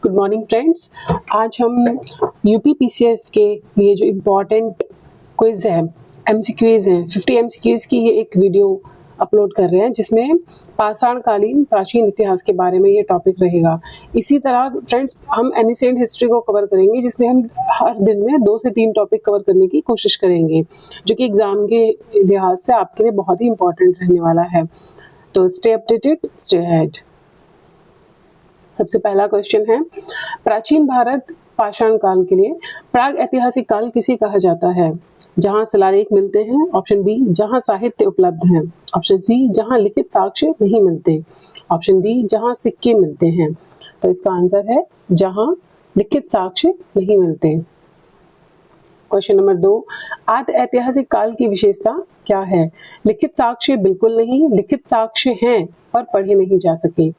Good morning friends. आज हम UP PCS के लिए जो इम्पोर्टेंट क्विज है, एमसीक्यूज हैं, 50 एमसीक्यूज की ये एक वीडियो अपलोड कर रहे हैं जिसमें पाषाणकालीन प्राचीन इतिहास के बारे में ये टॉपिक रहेगा। इसी तरह फ्रेंड्स हम एनिसेंट हिस्ट्री को कवर करेंगे जिसमें हम हर दिन में 2 से 3 टॉपिक कवर करने की कोशिश करेंगे, जो कि एग्जाम के लिहाज से आपके लिए बहुत ही इंपॉर्टेंट रहने वाला है। तो स्टे अपडेटेड, स्टे अहेड। सबसे पहला क्वेश्चन है, प्राचीन भारत पाषाण काल के लिए प्राग ऐतिहासिक काल किसे कहा जाता है? जहां शिलालेख मिलते हैं, ऑप्शन बी जहां साहित्य उपलब्ध है, ऑप्शन सी जहां लिखित साक्ष्य नहीं मिलते, ऑप्शन डी जहां सिक्के मिलते हैं। तो इसका आंसर है जहां लिखित साक्ष्य नहीं मिलते। क्वेश्चन नंबर 2, आदि ऐतिहासिक काल की विशेषता क्या है? लिखित साक्ष्य बिल्कुल नहीं, लिखित साक्ष्य हैं पर पढ़े नहीं जा सके,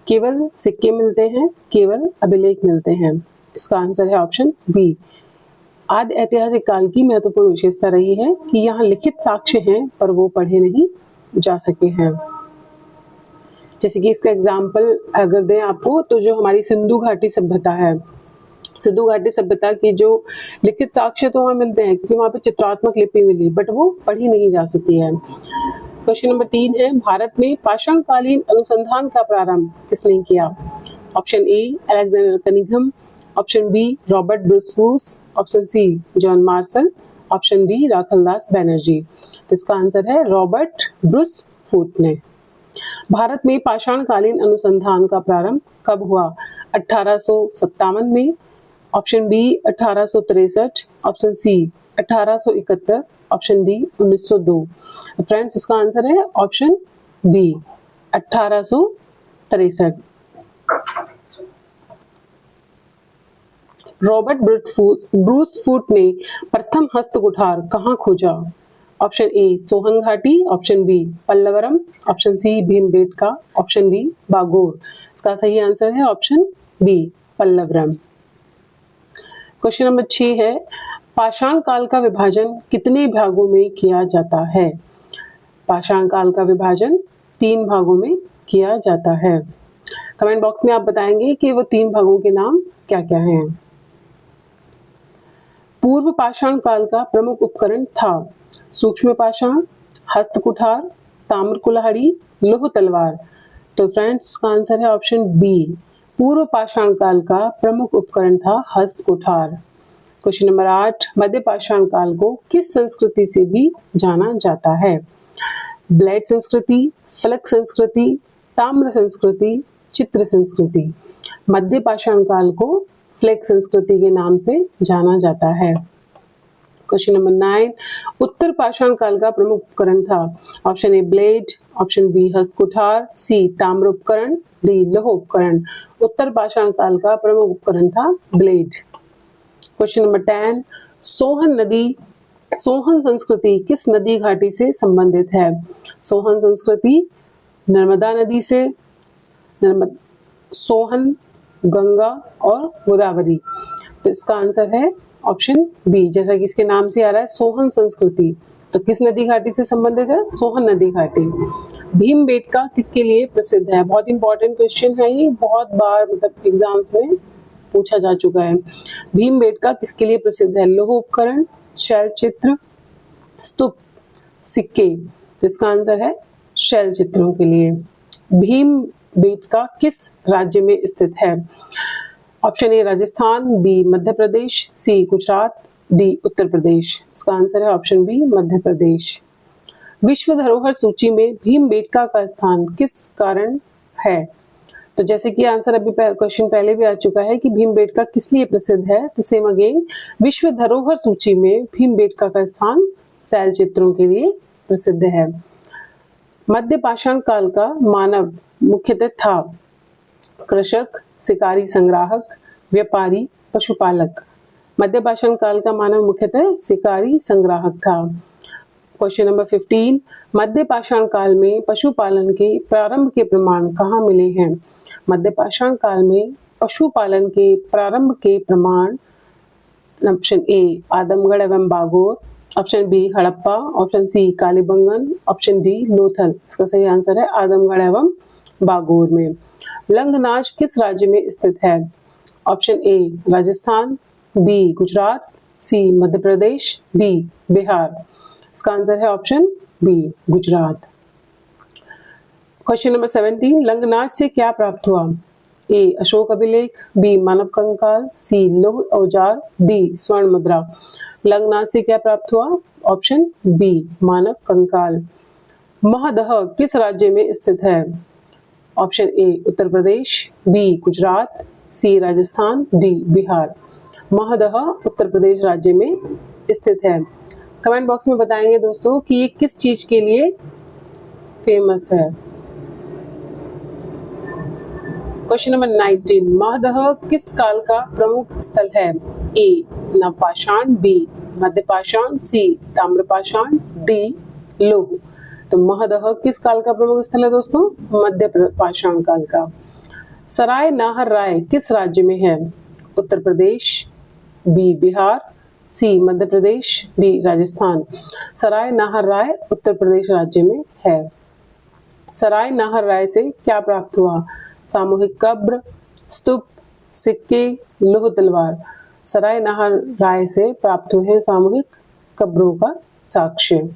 केवल सिक्के मिलते हैं, केवल अभिलेख मिलते हैं। इसका आंसर है ऑप्शन बी। आदि ऐतिहासिक काल की महत्वपूर्ण विशेषता रही है कि यहाँ लिखित साक्ष्य हैं पर वो पढ़े नहीं जा सके हैं। जैसे कि इसका एग्जाम्पल अगर दें आपको, तो जो हमारी सिंधु घाटी सभ्यता है, सिंधु घाटी सभ्यता की जो लिखित साक्ष्य तो वहाँ मिलते हैं क्योंकि वहाँ पे चित्रात्मक लिपि मिली, बट वो पढ़ी नहीं जा सकी है। क्वेश्चन नंबर 3 है, भारत में पाषाणकालीन अनुसंधान का प्रारंभ किसने किया? Option A Alexander Cunningham, option B Robert Bruce Foote, option C John Marshall, option D Rakhaldas Banerjee. तो इसका आंसर है रॉबर्ट ब्रुसफूट ने। भारत में पाषाणकालीन अनुसंधान का प्रारंभ कब हुआ? 1857 में, option B 1863, option C 1871, option D 1902। Friends इसका आंसर है ऑप्शन बी 1863। रॉबर्ट ब्रूसफूट ने प्रथम हस्त कुठार कहाँ खोजा? ऑप्शन ए सोहन घाटी, option B Pallavaram, option C Bhimbetka, option D Bagor. इसका सही आंसर है option B Pallavaram. Question number 6 है, पाषाण काल का विभाजन कितने भागों में किया जाता है? पाषाण काल का विभाजन 3 भागों में किया जाता है। कमेंट बॉक्स में आप बताएंगे कि वो 3 भागों के नाम क्या क्या हैं। पूर्व पाषाण काल का प्रमुख उपकरण था सूक्ष्म पाषाण, हस्त कुठार, ताम्र कुल्हाड़ी, लोह तलवार। तो फ्रेंड्स इसका आंसर है ऑप्शन बी, पूर्व पाषाण काल का प्रमुख उपकरण था हस्त कुठार। क्वेश्चन नंबर 8, मध्य पाषाण काल को किस संस्कृति से भी जाना जाता है? ब्लेड संस्कृति, फलक संस्कृति, ताम्र संस्कृति, चित्र संस्कृति। मध्य पाषाण काल को फ्लेक संस्कृति के नाम से जाना जाता है। क्वेश्चन नंबर 9, उत्तर पाषाण काल का प्रमुख उपकरण था? Option A blade, option B हस्त कुठार, सी ताम्र उपकरण, डी लोह उपकरण। उत्तर पाषाण काल का प्रमुख उपकरण था ब्लेड। क्वेश्चन नंबर 10, सोहन संस्कृति किस नदी घाटी से संबंधित है? सोहन संस्कृति नर्मदा नदी से, सोहन, गंगा और गोदावरी। तो इसका आंसर है ऑप्शन बी, जैसा कि इसके नाम से आ रहा है सोहन संस्कृति। तो किस नदी घाटी से संबंधित है? सोहन नदी घाटी। भीमबेटका किसके लिए प्रसिद्ध है? बहुत इंपॉर्टेंट क्वेश्चन है ये, बहुत बार मतलब एग्जाम्स में पूछा जा चुका है। भीमबेटका किसके लिए प्रसिद्ध है? लोह उपकरण, शैल चित्र, स्तूप, सिक्के। तो इसका आंसर है शैल चित्रों के लिए। भीमबेटका किस राज्य में स्थित है? Option A Rajasthan, B Madhya Pradesh, C Gujarat, D Uttar Pradesh. इसका आंसर है ऑप्शन बी मध्य प्रदेश। विश्व धरोहर सूची में भीमबेटका का स्थान किस कारण है? तो जैसे कि आंसर अभी क्वेश्चन पहले भी आ चुका है कि भीमबेटका किस लिए प्रसिद्ध है, तो सेम अगेन विश्व धरोहर सूची में भीमबेटका का स्थान शैल चित्रों के लिए प्रसिद्ध है। मध्य पाषाण काल का मानव मुख्यतः था कृषक, शिकारी संग्राहक, व्यापारी, पशुपालक। मध्य पाषाण काल का मानव मुख्यतः शिकारी संग्राहक था। क्वेश्चन नंबर 15, मध्य पाषाण काल में पशुपालन के प्रारंभ के प्रमाण कहाँ मिले हैं? मध्य पाषाण काल में पशुपालन के प्रारंभ के प्रमाण, ऑप्शन ए आदमगढ़ एवं Bagor, option B Harappa, option C Kalibangan, option D Lothal. इसका सही आंसर है आदमगढ़ एवं बागोर में। लंगनाच किस राज्य में स्थित है? Option A Rajasthan, B Gujarat, C Madhya Pradesh, D Bihar. इसका आंसर है option B Gujarat. Question number 17, Langhnaj से क्या प्राप्त हुआ? ए अशोक अभिलेख, बी मानव कंकाल, सी लौह औजार, डी स्वर्ण मुद्रा। लंगनाच से क्या प्राप्त हुआ? ऑप्शन बी मानव कंकाल। महदह किस राज्य में स्थित है? Option A Uttar Pradesh, B Gujarat, C Rajasthan, D Bihar. Mahadaha Uttar Pradesh राज्य में स्थित है। कमेंट बॉक्स में बताएंगे दोस्तों कि ये किस चीज के लिए फेमस है। क्वेश्चन नंबर 19, महदह किस काल का प्रमुख स्थल है? ए नवपाषाण, बी मध्यपाषाण, सी ताम्रपाषाण, डी लौह। तो महदह किस काल का प्रमुख स्थल है दोस्तों? मध्य पाषाण काल का। सराय नाहर राय किस राज्य में है? उत्तर प्रदेश, बी बिहार, सी मध्य प्रदेश, डी राजस्थान। सराय नाहर राय उत्तर प्रदेश राज्य में है। सराय नाहर राय से क्या प्राप्त हुआ? सामूहिक कब्र, स्तूप, सिक्के, लौह तलवार। सराय नाहर राय से प्राप्त हुए हैं सामूहिक कब्रों का साक्ष्य।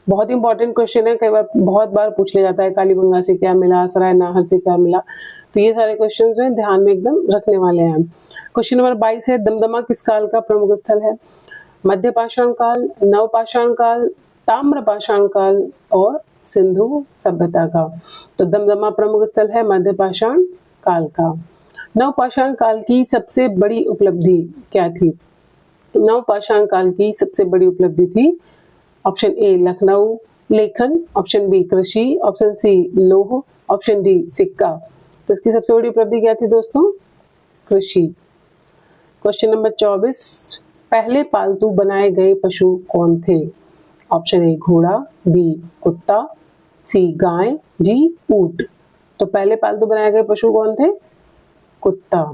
बहुत इंपॉर्टेंट क्वेश्चन है, कई बार बहुत बार पूछ लिया जाता है कालीबंगा से क्या मिला, सराय नाहर से क्या मिला। तो ये सारे क्वेश्चन जो है ध्यान में एकदम रखने वाले हैं। क्वेश्चन नंबर 22 है, दमदमा किस काल का प्रमुख स्थल है? मध्य पाषाण काल, नवपाषाण काल, ताम्रपाषाण काल और सिंधु सभ्यता का। तो दमदमा प्रमुख स्थल है मध्य पाषाण काल का। नवपाषाण काल की सबसे बड़ी उपलब्धि क्या थी? नवपाषाण काल की सबसे बड़ी उपलब्धि थी ऑप्शन ए लखनऊ लेखन, ऑप्शन बी कृषि, ऑप्शन सी लौह, ऑप्शन डी सिक्का। तो इसकी सबसे बड़ी उपलब्धि क्या थी दोस्तों? कृषि। क्वेश्चन नंबर 24, पहले पालतू बनाए गए पशु कौन थे? ऑप्शन ए घोड़ा, बी कुत्ता, सी गाय, डी ऊंट। तो पहले पालतू बनाए गए पशु कौन थे? कुत्ता।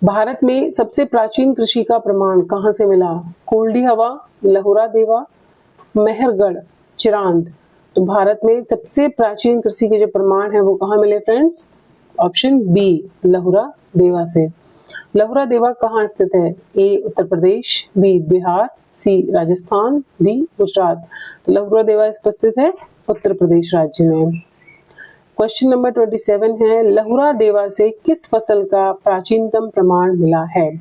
भारत में सबसे प्राचीन कृषि का प्रमाण कहाँ से मिला? कोल्डी हवा, लहुरा देवा, मेहरगढ़, चिरांद। तो भारत में सबसे प्राचीन कृषि के जो प्रमाण है वो कहाँ मिले फ्रेंड्स? ऑप्शन बी लहुरा देवा से। लहुरा देवा कहाँ स्थित है? ए उत्तर प्रदेश, बी बिहार, सी राजस्थान, डी गुजरात। तो लहुरा देवा स्थित है उत्तर प्रदेश राज्य में। क्वेश्चन नंबर 27 है, लहुरा देवा से किस फसल का प्राचीनतम प्रमाण मिला है?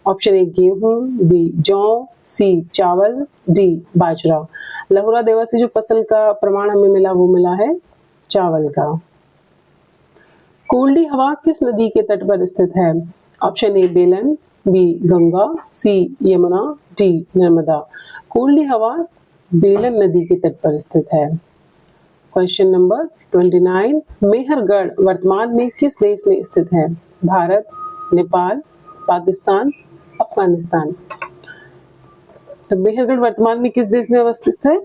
ऑप्शन ए गेहूं, बी जौ, सी चावल, डी बाजरा। लहुरा देवा से जो फसल का प्रमाण हमें मिला वो मिला है चावल का। कोल्डी हवा किस नदी के तट पर स्थित है? ऑप्शन ए बेलन, बी गंगा, सी यमुना, डी नर्मदा। कोल्डी हवा बेलन नदी के तट पर स्थित है। क्वेश्चन नंबर 29, मेहरगढ़ वर्तमान में किस देश में स्थित है? भारत, नेपाल, पाकिस्तान, अफगानिस्तान। तो मेहरगढ़ वर्तमान में किस देश में अवस्थित है?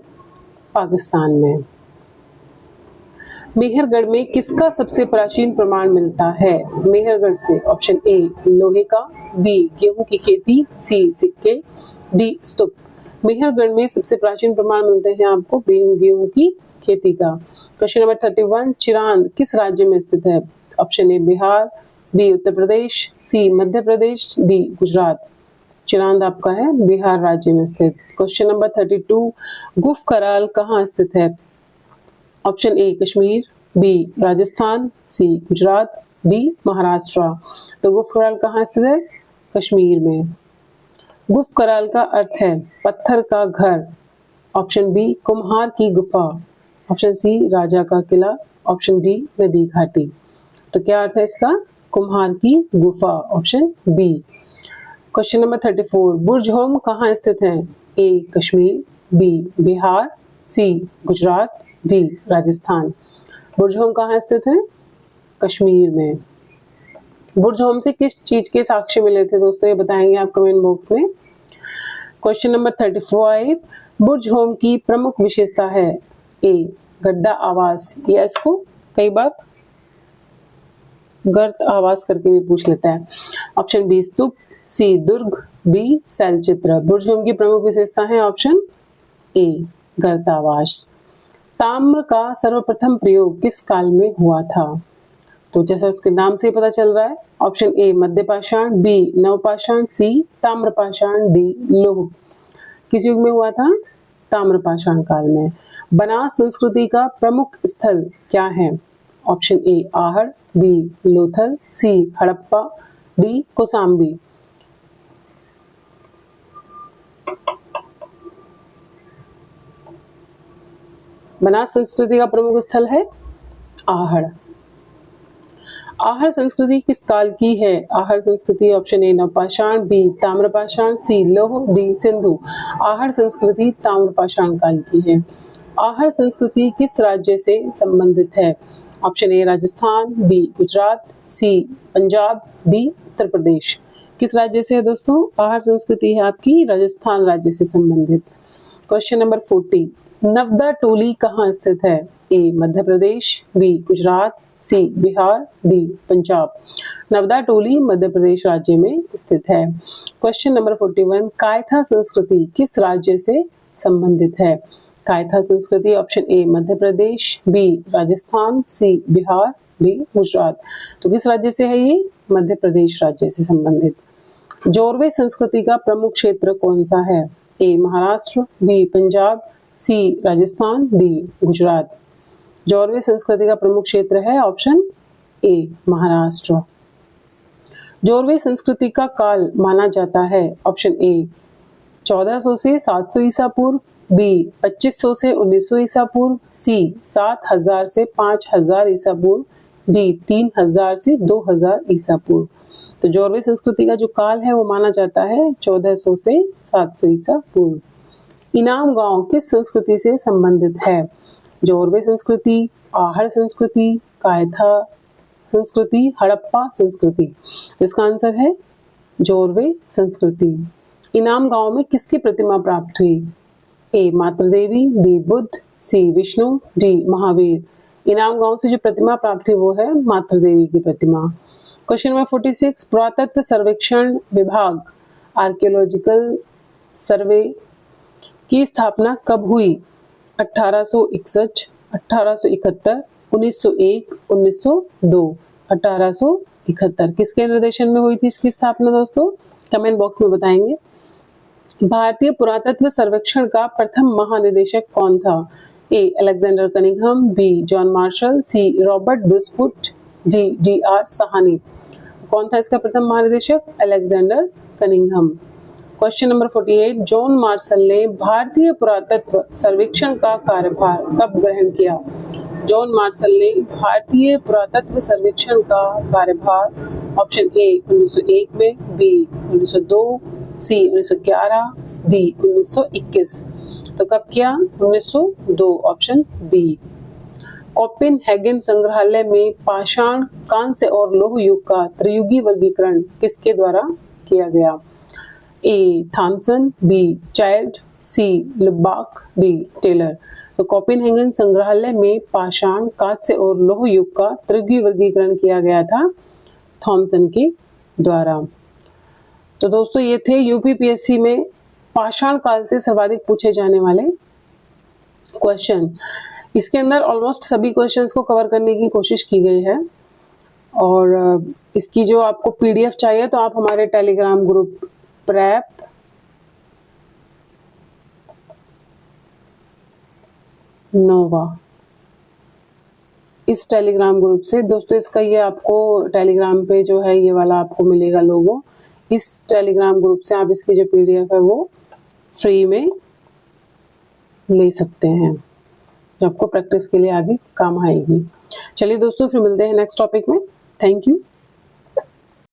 पाकिस्तान में। मेहरगढ़ में किसका सबसे प्राचीन प्रमाण मिलता है? मेहरगढ़ से ऑप्शन ए लोहे का, बी गेहूं की खेती, सी सिक्के, डी स्तूप। मेहरगढ़ में सबसे प्राचीन प्रमाण मिलते हैं आपको गेहूं की खेती का। क्वेश्चन नंबर 31, चिरांद किस राज्य में स्थित है? Option A Bihar, B Uttar Pradesh, C Madhya Pradesh, D Gujarat. Chirand आपका है बिहार राज्य में स्थित। क्वेश्चन नंबर 32, गुफ कराल कहाँ स्थित है? Option A Kashmir, B Rajasthan, C Gujarat, D Maharashtra. तो गुफ कराल कहाँ स्थित है? कश्मीर में। गुफ कराल का अर्थ है पत्थर का घर। ऑप्शन बी कुम्हार की गुफा, ऑप्शन सी राजा का किला, ऑप्शन डी नदी घाटी। तो क्या अर्थ है इसका? कुम्हार की गुफा, option B. Question number 34, Burzahom कहाँ स्थित है? A Kashmir, B Bihar, C Gujarat, D Rajasthan. Burzahom कहाँ स्थित है? कश्मीर में। बुर्जहोम से किस चीज के साक्ष्य मिले थे दोस्तों, ये बताएंगे आप कमेंट बॉक्स में। क्वेश्चन नंबर 35, बुर्जहोम की प्रमुख विशेषता है? ए गड्ढा आवास, या इसको कई बार गर्त आवास करके भी पूछ लेता है। ऑप्शन बी स्तूप, सी दुर्ग, डी शैलचित्र। बुर्जहोम की प्रमुख विशेषता है ऑप्शन ए गर्त आवास। ताम्र का सर्वप्रथम प्रयोग किस काल में हुआ था? तो जैसा उसके नाम से ही पता चल रहा है, ऑप्शन ए मध्य पाषाण, बी नवपाषाण, सी ताम्र पाषाण, डी लौह। किस युग में हुआ था? ताम्र पाषाण काल में। बनास संस्कृति का प्रमुख स्थल क्या है? Option A Ahar, B Lothal, C Harappa, D Kaushambi. Banas संस्कृति का प्रमुख स्थल है आहड़। आहड़ संस्कृति किस काल की है? आहड़ संस्कृति ऑप्शन ए नवपाषाण, बी ताम्रपाषाण, सी लौह, डी सिंधु। आहड़ संस्कृति ताम्रपाषाण काल की है। आहड़ संस्कृति किस राज्य से संबंधित है? Option A Rajasthan, B Gujarat, C Punjab, D Uttar Pradesh. किस राज्य से है दोस्तों? आहड़ संस्कृति है आपकी राजस्थान राज्य से संबंधित। क्वेश्चन नंबर 40, नवदा टोली कहाँ स्थित है? ए मध्य प्रदेश, बी गुजरात, सी बिहार, डी पंजाब। नवदा टोली मध्य प्रदेश राज्य में स्थित है। क्वेश्चन नंबर 41, कायथा संस्कृति किस राज्य से संबंधित है? कायथा संस्कृति option A Madhya Pradesh, B Rajasthan, C Bihar, D Gujarat. तो किस राज्य से है ये? मध्य प्रदेश राज्य से संबंधित। जोरवे संस्कृति का प्रमुख क्षेत्र कौन सा है? ए महाराष्ट्र, बी पंजाब, सी राजस्थान, डी गुजरात। जोरवे संस्कृति का प्रमुख क्षेत्र है ऑप्शन ए महाराष्ट्र। जोरवे संस्कृति का काल माना जाता है ऑप्शन ए 1400 से 700 ईसा पूर्व, बी 2500 से 1900 ईसा पूर्व, सी 7000 से 5000 ईसा पूर्व, डी 3000 से 2000 ईसा पूर्व। तो जोरवे संस्कृति का जो काल है वो माना जाता है 1400 से 700 ईसा पूर्व। इनाम गांव किस संस्कृति से संबंधित है? जोरवे संस्कृति, आहड़ संस्कृति, कायथा संस्कृति, हड़प्पा संस्कृति। इसका आंसर है जोरवे संस्कृति। इनाम गांव में किसकी प्रतिमा प्राप्त हुई? ए मातृ देवी, बी बुद्ध, सी विष्णु, डी महावीर। इनाम गांव से जो प्रतिमा प्राप्त हुई वो है मातृ देवी की प्रतिमा। क्वेश्चन नंबर 46, पुरातत्व सर्वेक्षण विभाग आर्कियोलॉजिकल सर्वे की स्थापना कब हुई? 1861, 1871, 1901, 1902। 1871 किसके निर्देशन में हुई थी इसकी स्थापना दोस्तों? कमेंट बॉक्स में बताएंगे। भारतीय पुरातत्व सर्वेक्षण का प्रथम महानिदेशक कौन था? A Alexander Cunningham, B John Marshall, C Robert Bruce Foote, D D R. Sahni. कौन था इसका प्रथम महानिदेशक? Alexander Cunningham. Question number 48, John Marshall ने भारतीय पुरातत्व सर्वेक्षण का कार्यभार कब ग्रहण किया? जॉन मार्शल ने भारतीय पुरातत्व सर्वेक्षण का कार्यभार ऑप्शन ए 1901 में, बी 1902, सी 1911, डी 1921। तो कब किया? 1902 ऑप्शन बी। कोपेनहेगन संग्रहालय में पाषाण, कांस्य और लौह युग का त्रियुगी वर्गीकरण किसके द्वारा किया गया? A Thomsen, B Childe, C Lubbock, D Taylor. तो कोपेनहेगन संग्रहालय में पाषाण, कांस्य और लौह युग का त्रियुगी वर्गीकरण किया गया था थॉमसन के द्वारा। तो दोस्तों ये थे यूपीपीएससी में पाषाण काल से सर्वाधिक पूछे जाने वाले क्वेश्चन। इसके अंदर ऑलमोस्ट सभी क्वेश्चंस को कवर करने की कोशिश की गई है और इसकी जो आपको पीडीएफ चाहिए तो आप हमारे टेलीग्राम ग्रुप प्रेप नोवा इस टेलीग्राम ग्रुप से दोस्तों, इसका ये आपको टेलीग्राम पे जो है ये वाला आपको मिलेगा लोगो। इस टेलीग्राम ग्रुप से आप इसकी जो पीडीएफ है वो फ्री में ले सकते हैं, जो आपको प्रैक्टिस के लिए आगे काम आएगी। चलिए दोस्तों, फिर मिलते हैं नेक्स्ट टॉपिक में। Thank you.